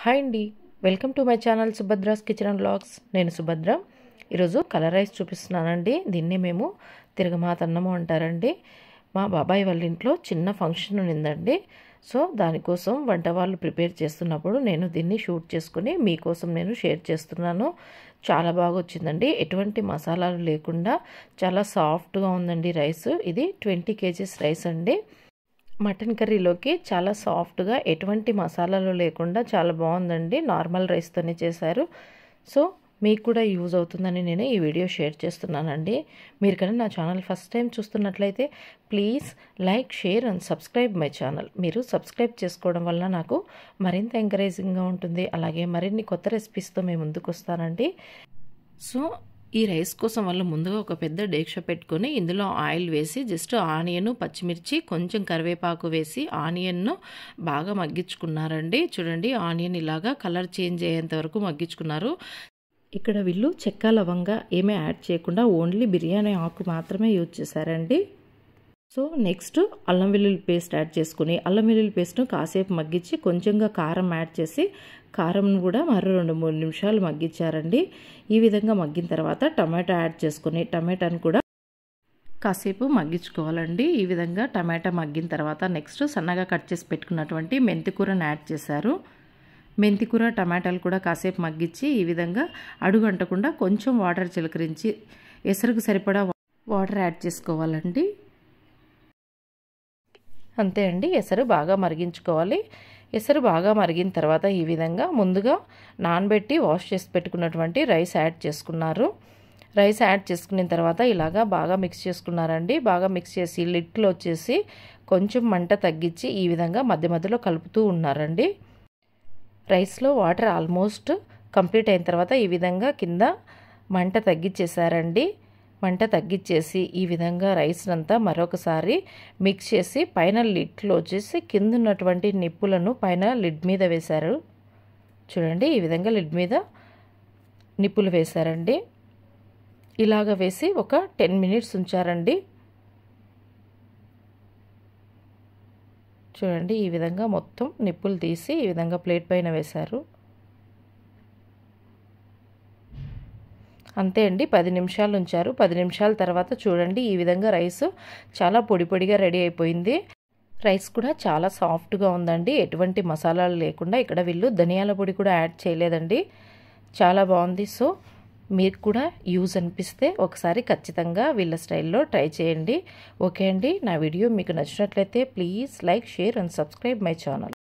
Hi అండి, welcome to my channel Subhadra's kitchen and vlogs. నేను సుభద్ర. ఈరోజు కలర్ రైస్ చూపిస్తున్నానండి. దీన్ని మేము తిరగమాత అన్నము అంటారండి. మా బాబాయ్ వాళ్ళ ఇంట్లో చిన్న ఫంక్షన్ ఉండిందండి. సో దానికోసం వంట వాళ్ళు ప్రిపేర్ చేస్తున్నప్పుడు నేను దీన్ని షూట్ చేసుకుని మీకోసం నేను షేర్ చేస్తున్నాను. చాలా బాగా వచ్చిందండి. ఎటువంటి మసాలాలు లేకుండా చాలా సాఫ్ట్గా ఉందండి రైస్. ఇది 20 kgs రైస్ అండి. మటన్ కర్రీలోకి చాలా సాఫ్ట్గా ఎటువంటి మసాలాలు లేకుండా చాలా బాగుందండి. నార్మల్ రైస్తోనే చేశారు. సో మీకు కూడా యూజ్ అవుతుందని నేను ఈ వీడియో షేర్ చేస్తున్నానండి. మీరు కానీ నా ఛానల్ ఫస్ట్ టైం చూస్తున్నట్లయితే please like, share and subscribe my channel. మీరు సబ్స్క్రైబ్ చేసుకోవడం వల్ల నాకు మరింత ఎంకరేజింగ్గా ఉంటుంది. అలాగే మరిన్ని కొత్త రెసిపీస్తో మేము ముందుకు వస్తానండి. సో ఈ రైస్ కోసం వాళ్ళు ముందుగా ఒక పెద్ద డేక్ష పెట్టుకొని ఇందులో ఆయిల్ వేసి జస్ట్ ఆనియన్, పచ్చిమిర్చి, కొంచెం కరివేపాకు వేసి ఆనియన్ను బాగా మగ్గించుకున్నారండి. చూడండి, ఆనియన్ ఇలాగా కలర్ చేంజ్ అయ్యేంత వరకు మగ్గించుకున్నారు. ఇక్కడ వీళ్ళు చెక్క, లవంగా ఏమీ యాడ్ చేయకుండా ఓన్లీ బిర్యానీ ఆకు మాత్రమే యూజ్ చేశారండి. సో నెక్స్ట్ అల్లం వెల్లుల్లి పేస్ట్ యాడ్ చేసుకుని అల్లం వెల్లుల్లి పేస్ట్ను కాసేపు మగ్గించి కొంచెంగా కారం యాడ్ చేసి కారంను కూడా మరో 2-3 నిమిషాలు మగ్గించారండి. ఈ విధంగా మగ్గిన తర్వాత టమాటా యాడ్ చేసుకుని టమాటాను కూడా కాసేపు మగ్గించుకోవాలండి. ఈ విధంగా టమాటా మగ్గిన తర్వాత నెక్స్ట్ సన్నగా కట్ చేసి పెట్టుకున్నటువంటి మెంతికూరను యాడ్ చేశారు. మెంతికూర, టమాటాలు కూడా కాసేపు మగ్గించి ఈ విధంగా అడుగంటకుండా కొంచెం వాటర్ చిలకరించి ఎసరుకు సరిపడా వాటర్ యాడ్ చేసుకోవాలండి. అంతే అండి, ఎసరు బాగా మరిగించుకోవాలి. ఎసరు బాగా మరిగిన తర్వాత ఈ విధంగా ముందుగా నానబెట్టి వాష్ చేసి పెట్టుకున్నటువంటి రైస్ యాడ్ చేసుకున్నారు. రైస్ యాడ్ చేసుకున్న తర్వాత ఇలాగా బాగా మిక్స్ చేసుకున్నారండి. బాగా మిక్స్ చేసి లిడ్లో వచ్చేసి కొంచెం మంట తగ్గించి ఈ విధంగా మధ్య మధ్యలో కలుపుతూ ఉన్నారండి. రైస్లో వాటర్ ఆల్మోస్ట్ కంప్లీట్ అయిన తర్వాత ఈ విధంగా కింద మంట తగ్గించేసారండి. మంట తగ్గించేసి ఈ విధంగా రైస్ అంతా మరొకసారి మిక్స్ చేసి పైన లిడ్లో వచ్చేసి కింద ఉన్నటువంటి నిప్పులను పైన లిడ్ మీద వేశారు. చూడండి, ఈ విధంగా లిడ్ మీద నిప్పులు వేశారండి. ఇలాగ వేసి ఒక 10 minutes ఉంచారండి. చూడండి, ఈ విధంగా మొత్తం నిప్పులు తీసి ఈ విధంగా ప్లేట్ పైన వేశారు. అంతే అండి, 10 నిమిషాలు ఉంచారు. 10 నిమిషాల తర్వాత చూడండి, ఈ విధంగా రైస్ చాలా పొడి పొడిగా రెడీ అయిపోయింది. రైస్ కూడా చాలా సాఫ్ట్గా ఉందండి. ఎటువంటి మసాలాలు లేకుండా. ఇక్కడ వీళ్ళు ధనియాల పొడి కూడా యాడ్ చేయలేదండి. చాలా బాగుంది. సో మీకు కూడా యూజ్ అనిపిస్తే ఒకసారి ఖచ్చితంగా వీళ్ళ స్టైల్లో ట్రై చేయండి. ఓకే అండి, నా వీడియో మీకు నచ్చినట్లయితే please like, share and subscribe my channel.